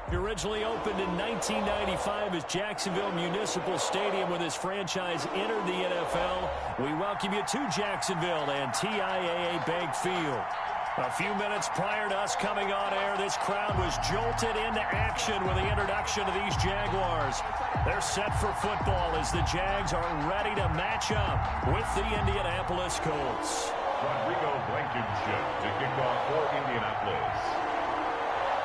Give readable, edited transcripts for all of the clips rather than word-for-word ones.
He originally opened in 1995 as Jacksonville Municipal Stadium when this franchise entered the NFL. We welcome you to Jacksonville and TIAA Bank Field. A few minutes prior to us coming on air, this crowd was jolted into action with the introduction of these Jaguars. They're set for football as the Jags are ready to match up with the Indianapolis Colts. Rodrigo Blankenship to kick off for Indianapolis.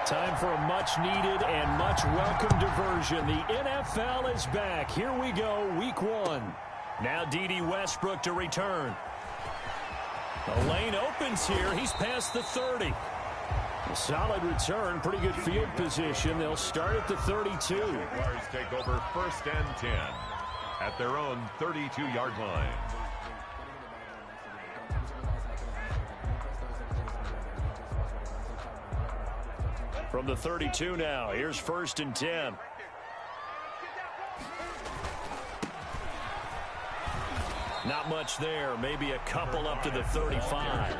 Time for a much-needed and much-welcome diversion. The NFL is back. Here we go, Week 1. Now D.D. Westbrook to return. The lane opens here. He's past the 30. A solid return. Pretty good field position. They'll start at the 32. Jaguars take over 1st and 10 at their own 32-yard line. From the 32 now, here's 1st and 10. Not much there. Maybe a couple up to the 35.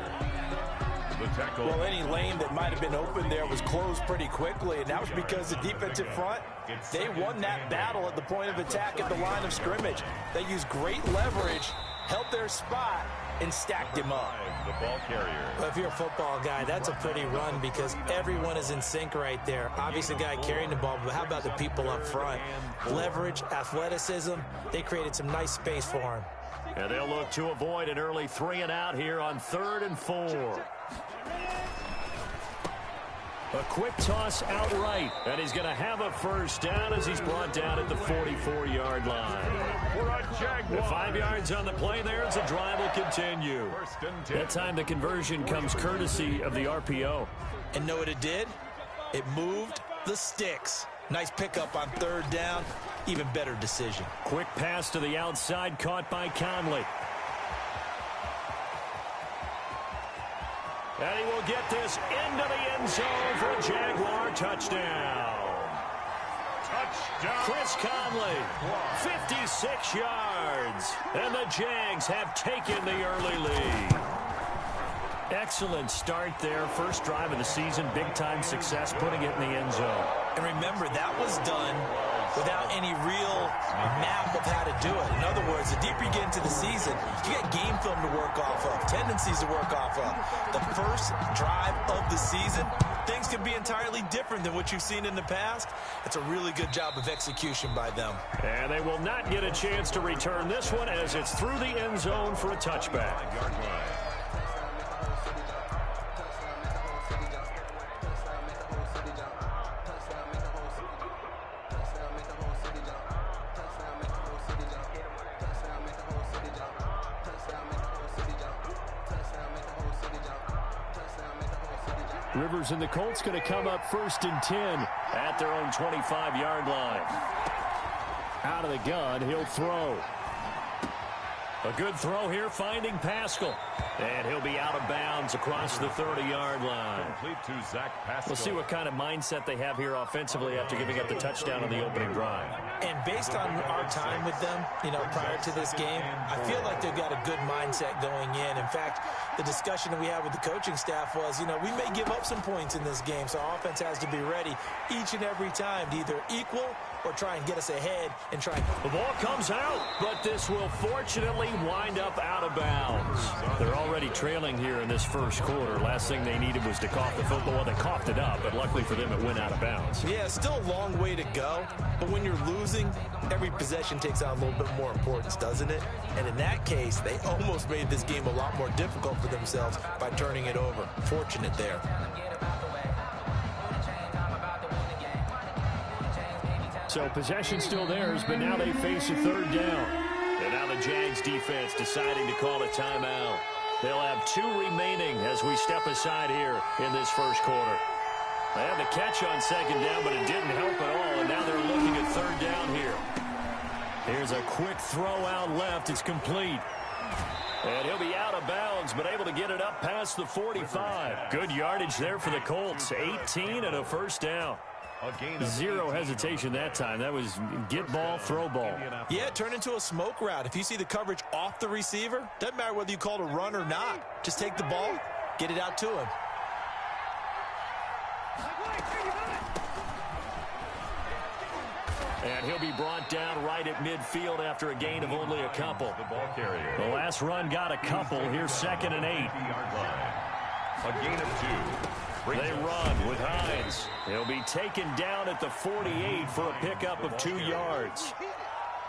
The tackle. Well, any lane that might have been open there was closed pretty quickly, and that was because the defensive front, they won that battle at the point of attack at the line of scrimmage. They used great leverage, held their spot, and stacked him up. The ball carrier. Well, if you're a football guy, that's a pretty run because everyone is in sync right there. Obviously, the guy carrying the ball, but how about the people up front? Leverage, athleticism, they created some nice space for him. And they'll look to avoid an early 3 and out here on 3rd and 4. A quick toss outright, and he's going to have a 1st down as he's brought down at the 44-yard line. We're on Jaguars. 5 yards on the play there as the drive will continue. 1st and 10. That time the conversion comes courtesy of the RPO. And know what it did? It moved the sticks. Nice pickup on 3rd down. Even better decision. Quick pass to the outside, caught by Conley. And he will get this into the end zone for a Jaguar touchdown. Touchdown. Chris Conley, 56 yards. And the Jags have taken the early lead. Excellent start there. First drive of the season. Big-time success putting it in the end zone. And remember, that was done without any real map of how to do it. In other words, the deeper you get into the season, you got game film to work off of, tendencies to work off of. The first drive of the season, things can be entirely different than what you've seen in the past. It's a really good job of execution by them. And they will not get a chance to return this one as it's through the end zone for a touchback. Rivers and the Colts going to come up 1st and 10 at their own 25-yard line. Out of the gun, he'll throw. A good throw here, finding Pascal. And he'll be out of bounds across the 30-yard line. Complete to Zach Pascal. We'll see what kind of mindset they have here offensively after giving up the touchdown on the opening drive. And based on our time with them, prior to this game, I feel like they've got a good mindset going in. In fact, the discussion that we had with the coaching staff was, we may give up some points in this game, so our offense has to be ready each and every time to either equal or try and get us ahead and try. The ball comes out, but this will fortunately wind up out of bounds. They're already trailing here in this first quarter. Last thing they needed was to cough the football. Well, they coughed it up, but luckily for them, it went out of bounds. Yeah, still a long way to go, but when you're losing, every possession takes on a little bit more importance, doesn't it? And in that case, they almost made this game a lot more difficult for themselves by turning it over. Fortunate there. So possession still theirs, but now they face a 3rd down. And now the Jags defense deciding to call a timeout. They'll have 2 remaining as we step aside here in this first quarter. They had the catch on 2nd down, but it didn't help at all, and now they're looking at 3rd down here. Here's a quick throw out left. It's complete. And he'll be out of bounds, but able to get it up past the 45. Good yardage there for the Colts. 18 and a 1st down. Zero hesitation that time. That was get ball, throw ball. Yeah, it turned into a smoke route. If you see the coverage off the receiver, doesn't matter whether you call it a run or not. Just take the ball, get it out to him. And he'll be brought down right at midfield after a gain of only a couple. The ball carrier. The last run got a couple. Here's 2nd and 8. A gain of 2. They run with Hines. He'll be taken down at the 48 for a pickup of 2 yards.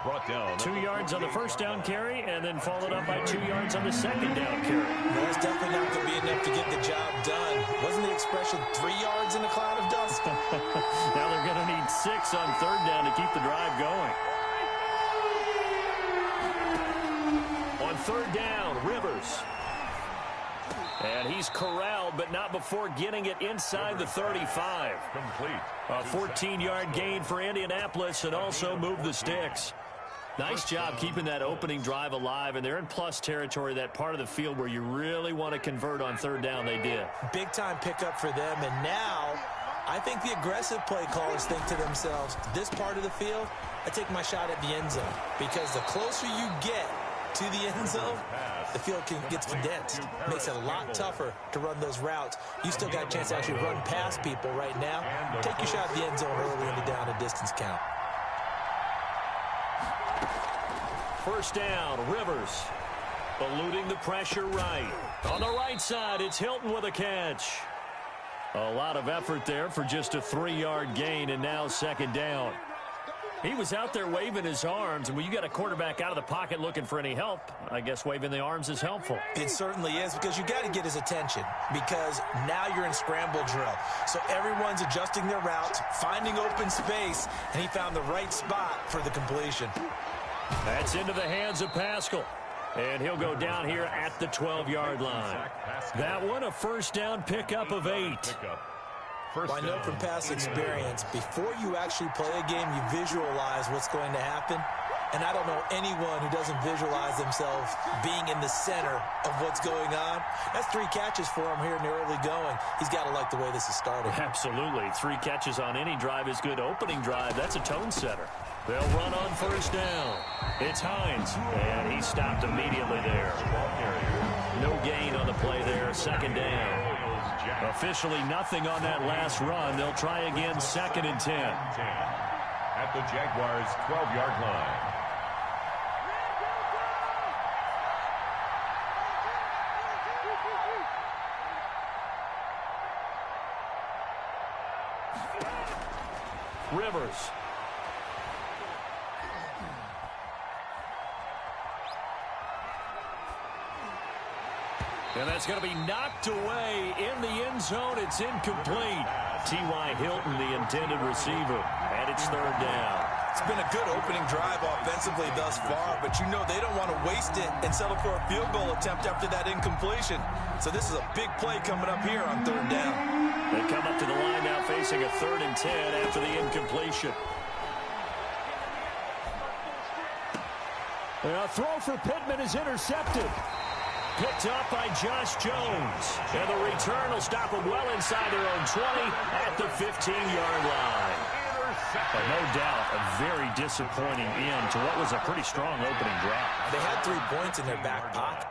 Brought down. 2 yards on the first down carry, and then followed up by 2 yards on the second down carry. Well, that's definitely not going to be enough to get the job done. Wasn't the expression 3 yards in a cloud of dust? Now they're going to need 6 on 3rd down to keep the drive going. On 3rd down, Rivers. And he's corralled, but not before getting it inside the 35. Complete. A 14-yard gain for Indianapolis, and also move the sticks. Nice job keeping that opening drive alive, and they're in plus territory, that part of the field where you really want to convert on 3rd down. They did. Big-time pickup for them, and now I think the aggressive play callers think to themselves, this part of the field, I take my shot at the end zone, because the closer you get to the end zone, the field gets condensed. Makes it a lot tougher to run those routes. You still got a chance to actually run past people right now. Take your shot at the end zone early in the down and distance count. 1st down, Rivers. Eluding the pressure right. On the right side, it's Hilton with a catch. A lot of effort there for just a 3-yard gain, and now 2nd down. He was out there waving his arms, and when you got a quarterback out of the pocket looking for any help, I guess waving the arms is helpful. It certainly is, because you got to get his attention, because now you're in scramble drill. So everyone's adjusting their routes, finding open space, and he found the right spot for the completion. That's into the hands of Pascal. And he'll go down here at the 12-yard line. That one, a 1st down pickup of 8. Well, I know from past experience, before you actually play a game, you visualize what's going to happen. And I don't know anyone who doesn't visualize themselves being in the center of what's going on. That's 3 catches for him here in the early going. He's got to like the way this is starting. Absolutely. 3 catches on any drive is good. Opening drive, that's a tone setter. They'll run on 1st down. It's Hines, and he stopped immediately there. No gain on the play there. 2nd down. Officially nothing on that last run. They'll try again, 2nd and 10. At the Jaguars' 12-yard line. Rivers. And that's going to be knocked away in the end zone. It's incomplete. T.Y. Hilton, the intended receiver, and it's 3rd down. It's been a good opening drive offensively thus far, but you know they don't want to waste it and settle for a field goal attempt after that incompletion. So this is a big play coming up here on 3rd down. They come up to the line now facing a 3rd and 10 after the incompletion. A throw for Pittman is intercepted. Picked up by Josh Jones. And the return will stop them well inside their own 20 at the 15-yard line. But no doubt, a very disappointing end to what was a pretty strong opening drive. They had 3 points in their back pocket.